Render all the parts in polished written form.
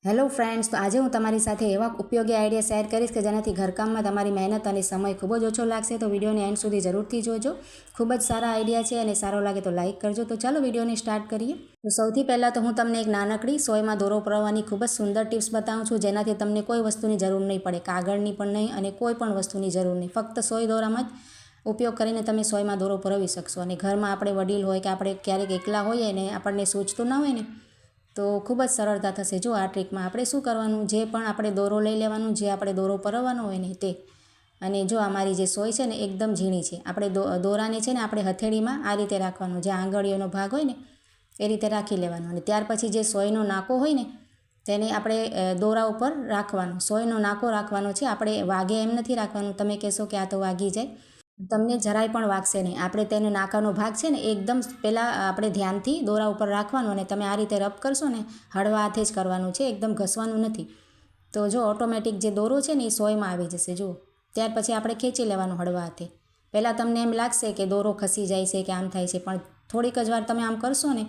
Hello friends, તો આજે હું તમારી સાથે એવા ઉપયોગી આઈડિયા શેર કરીશ કે જેનાથી ઘરકામમાં તમારી મહેનત અને સમય ખૂબ જ ઓછો લાગશે. તો વિડીયોને એન્ડ સુધી જરૂરથી જોજો. ખૂબ જ સારા આઈડિયા છે અને સારો લાગે તો લાઇક કરજો. તો ચાલો વિડીયોને સ્ટાર્ટ કરીએ. તો સૌથી પહેલાં તો હું તમને એક નાનકડી સોયમાં દોરો પરોવવાની ખૂબ જ સુંદર ટિપ્સ બતાવું છું, જેનાથી તમને કોઈ વસ્તુની જરૂર નહીં પડે, કાગળની પણ નહીં અને કોઈ પણ વસ્તુની જરૂર નહીં. ફક્ત સોય દોરામાં જ ઉપયોગ કરીને તમે સોયમાં દોરો પરોવી શકશો. અને ઘરમાં આપણે વડીલ હોય કે આપણે ક્યારેક એકલા હોઈએ ને આપણને સૂચતું ના હોય ને, તો ખૂબ જ સરળતા થશે. જો આ ટ્રીકમાં આપણે શું કરવાનું, જે પણ આપણે દોરો લઈ લેવાનું, જે આપણે દોરો પરવવાનો હોય ને તે. અને જો અમારી જે સોય છે ને એકદમ ઝીણી છે, આપણે દોરાને છે ને આપણે હથેળીમાં આ રીતે રાખવાનું, જે આંગળીઓનો ભાગ હોય ને એ રીતે રાખી લેવાનો. અને ત્યાર પછી જે સોયનો નાકો હોય ને તેને આપણે દોરા ઉપર રાખવાનો. સોયનો નાકો રાખવાનો છે, આપણે વાગે એમ નથી રાખવાનું. તમે કહેશો કે આ તો વાગી જાય, તમને જરાય પણ વાગશે નહીં. આપણે તેનો નાકાનો ભાગ છે ને એકદમ પહેલાં આપણે ધ્યાનથી દોરા ઉપર રાખવાનું અને તમે આ રીતે રબ કરશો ને, હળવા હાથે જ કરવાનું છે, એકદમ ઘસવાનું નથી. તો જો ઓટોમેટિક જે દોરો છે ને એ સોયમાં આવી જશે. જુઓ, ત્યાર પછી આપણે ખેંચી લેવાનું હળવા હાથે. પહેલાં તમને એમ લાગશે કે દોરો ખસી જાય છે કે આમ થાય છે, પણ થોડીક જ વાર તમે આમ કરશો ને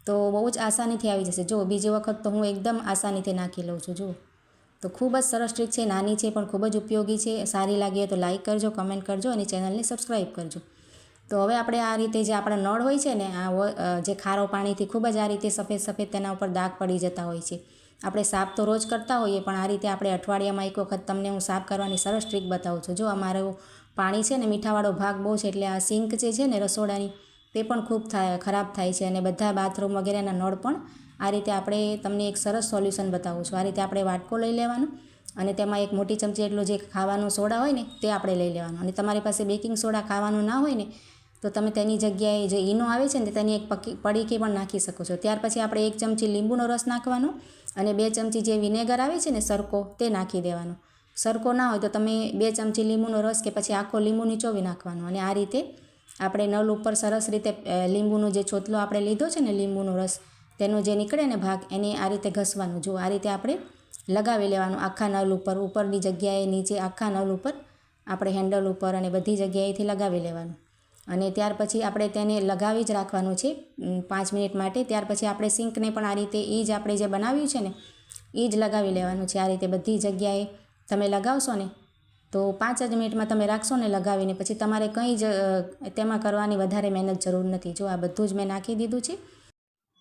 તો બહુ જ આસાનીથી આવી જશે. જુઓ, બીજી વખત તો હું એકદમ આસાનીથી નાખી લઉં છું. જુઓ, તો ખૂબ જ સરસ ટ્રીક છે, નાની છે પણ ખૂબ જ ઉપયોગી છે. સારી લાગી તો લાઇક કરજો, કમેન્ટ કરજો અને ચેનલને સબસ્ક્રાઈબ કરજો. તો હવે આપણે આ રીતે જે આપણા નળ હોય છે ને, આ જે ખારો પાણીથી ખૂબ જ આ રીતે સફેદ સફેદ તેના ઉપર દાગ પડી જતા હોય છે. આપણે સાફ તો રોજ કરતા હોઈએ, પણ આ રીતે આપણે અઠવાડિયામાં એક વખત તમને હું સાફ કરવાની સરસ ટ્રીક બતાવું છું. જો અમારું પાણી છે ને મીઠાવાળો ભાગ બહુ છે, એટલે આ સિંક જે છે ને રસોડાની તે પણ ખૂબ ખરાબ થાય છે. અને બધા બાથરૂમ વગેરેના નળ પણ આ રીતે આપણે તમને એક સરસ સોલ્યુશન બતાવું છું. આ રીતે આપણે વાટકો લઈ લેવાનો અને તેમાં એક મોટી ચમચી એટલો જે ખાવાનો સોડા હોય ને તે આપણે લઈ લેવાનો. અને તમારી પાસે બેકિંગ સોડા ખાવાનું ના હોય ને તો તમે તેની જગ્યાએ જે ઈનો આવે છે ને તેની એક પડીકી પણ નાખી શકો છો. ત્યાર પછી આપણે 1 ચમચી લીંબુનો રસ નાખવાનો અને 2 ચમચી જે વિનેગર આવે છે ને સરકો તે નાખી દેવાનો. સરકો ના હોય તો તમે 2 ચમચી લીંબુનો રસ કે પછી આખો લીંબુ નીચોવી નાખવાનો. અને આ રીતે આપણે નળ ઉપર સરસ રીતે લીંબુનો જે છોતલો આપણે લીધો છે ને લીંબુનો રસ, તેનો જે નીકળે ને ભાગ એને આ રીતે ઘસવાનું. જો આ રીતે આપણે લગાવી લેવાનું આખા નળ ઉપર, ઉપરની જગ્યાએ, નીચે આખા નળ ઉપર આપણે હેન્ડલ ઉપર અને બધી જગ્યાએથી લગાવી લેવાનું. અને ત્યાર પછી આપણે તેને લગાવી જ રાખવાનું છે 5 મિનિટ માટે. ત્યાર પછી આપણે સિંકને પણ આ રીતે એ જ આપણે જે બનાવ્યું છે ને એ જ લગાવી લેવાનું છે. આ રીતે બધી જગ્યાએ તમે લગાવશો ને તો 5 જ મિનિટમાં તમે રાખશો ને લગાવીને, પછી તમારે કંઈ જ તેમાં કરવાની વધારે મહેનત જરૂર નથી. જો આ બધું જ મેં નાખી દીધું છે.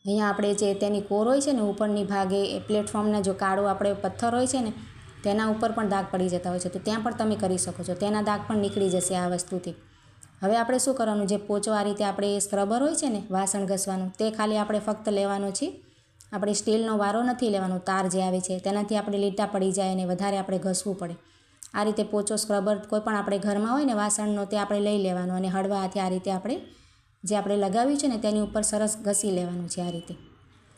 અહીંયા આપણે જે તેની કોર હોય છે ને ઉપરની ભાગે એ પ્લેટફોર્મના જો કાળો આપણે પથ્થર હોય છે ને તેના ઉપર પણ દાગ પડી જતા હોય છે, તો ત્યાં પણ તમે કરી શકો છો. તેના દાગ પણ નીકળી જશે આ વસ્તુથી. હવે આપણે શું કરવાનું, જે પોચો આ રીતે આપણે સ્ક્રબર હોય છે ને વાસણ ઘસવાનું, તે ખાલી આપણે ફક્ત લેવાનો છે. આપણે સ્ટીલનો વારો નથી લેવાનો. તાર જે આવે છે તેનાથી આપણે લીટા પડી જાય અને વધારે આપણે ઘસવું પડે. આ રીતે પોચો સ્ક્રબર કોઈ પણ આપણે ઘરમાં હોય ને વાસણનો તે આપણે લઈ લેવાનો અને હળવા હાથે આ રીતે આપણે જે આપણે લગાવ્યું છે ને તેની ઉપર સરસ ઘસી લેવાનું છે આ રીતે.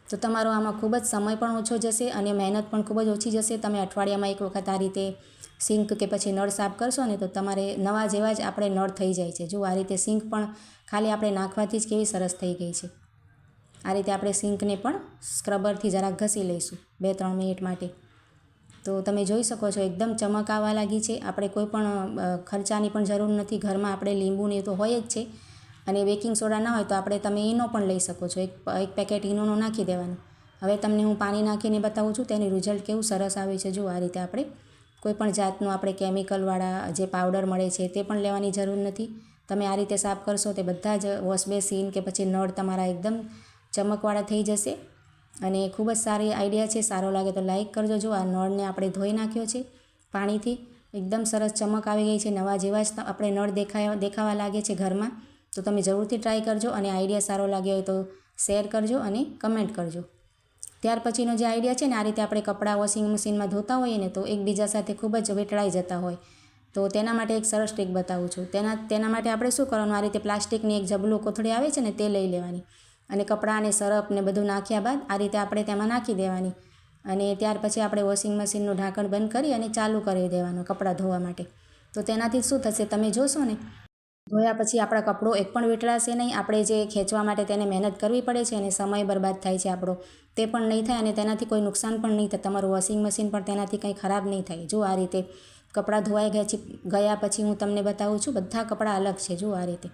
તો તમારો આમાં ખૂબ જ સમય પણ ઓછો જશે અને મહેનત પણ ખૂબ જ ઓછી જશે. તમે અઠવાડિયામાં એક વખત આ રીતે સિંક કે પછી નળ સાફ કરશો ને તો તમારે નવા જેવા જ આપણે નળ થઈ જાય છે. જો આ રીતે સિંક પણ ખાલી આપણે નાખવાથી જ કેવી સરસ થઈ ગઈ છે. આ રીતે આપણે સિંકને પણ સ્ક્રબરથી જરાક ઘસી લઈશું 2-3 મિનિટ માટે. તો તમે જોઈ શકો છો એકદમ ચમક આવવા લાગી છે. આપણે કોઈ પણ ખર્ચાની પણ જરૂર નથી. ઘરમાં આપણે લીંબુને તો હોય જ છે. અને બેકિંગ સોડા ના હોય તો તમે ઈનો પણ લઈ શકો છો. એક પેકેટ ઈનોનો નાખી દેવાનું. હવે તમને હું પાણી નાખીને બતાવું છું તેની રિઝલ્ટ કેવું સરસ આવે છે. જો આ રીતે આપણે કોઈ પણ જાતનું આપણે કેમિકલવાળા જે પાવડર મળે છે તે પણ લેવાની જરૂર નથી. તમે આ રીતે સાફ કરશો તે બધા જ વોશ બેસિન કે પછી નળ તમારા એકદમ ચમકવાળા થઈ જશે. અને ખૂબ જ સારી આઈડિયા છે. સારો લાગે તો લાઇક કરજો. જો આ નળને આપણે ધોઈ નાખ્યો છે પાણીથી, એકદમ સરસ ચમક આવી ગઈ છે. નવા જેવા જ આપણે નળ દેખાવા લાગે છે ઘરમાં. તો તમે જરૂરથી ટ્રાય કરજો અને આઈડિયા સારો લાગ્યો હોય તો શેર કરજો અને કમેન્ટ કરજો. ત્યાર પછીનો જે આઈડિયા છે ને, આ રીતે આપણે કપડાં વોશિંગ મશીનમાં ધોતા હોઈએ ને તો એકબીજા સાથે ખૂબ જ વીંટળાઈ જતા હોય, તો તેના માટે એક સરસ ટ્રીક બતાવું છું. તેના માટે આપણે શું કરવાનું, આ રીતે પ્લાસ્ટિકની એક જબલું કોથળી આવે છે ને તે લઈ લેવાની અને કપડાં અને સરફ ને બધું નાખ્યા બાદ આ રીતે આપણે તેમાં નાખી દેવાની. અને ત્યાર પછી આપણે વોશિંગ મશીનનું ઢાંકણ બંધ કરી અને ચાલુ કરી દેવાનું કપડાં ધોવા માટે. તો તેનાથી શું થશે તમે જોશો ને, ધોયા પછી આપણા કપડો એક પણ વીંટળાશે નહીં. આપણે જે ખેંચવા માટે તેને મહેનત કરવી પડે છે અને સમય બરબાદ થાય છે આપણો, તે પણ નહીં થાય અને તેનાથી કોઈ નુકસાન પણ નહીં થાય. તમારું વોશિંગ મશીન પણ તેનાથી કંઈ ખરાબ નહીં થાય. જો આ રીતે કપડાં ધોવાઈ ગયા પછી હું તમને બતાવું છું. બધા કપડાં અલગ છે. જો આ રીતે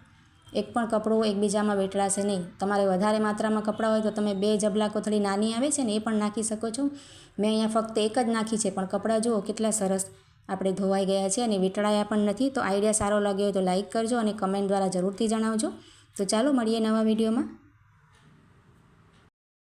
એક પણ કપડું એકબીજામાં વેટળાશે નહીં. તમારે વધારે માત્રામાં કપડાં હોય તો તમે 2 જબલા કોથળી નાની આવે છે ને એ પણ નાખી શકો છો. મેં અહીંયા ફક્ત એક જ નાખી છે, પણ કપડાં જુઓ કેટલા સરસ આપણે ધોવાઈ ગયા છે અને વીંટળાયા પણ નથી. તો આઈડિયા સારો લાગ્યો હોય તો લાઇક કરજો અને કમેન્ટ દ્વારા જરૂરથી જણાવજો. તો ચાલો મળીએ નવા વિડીયોમાં.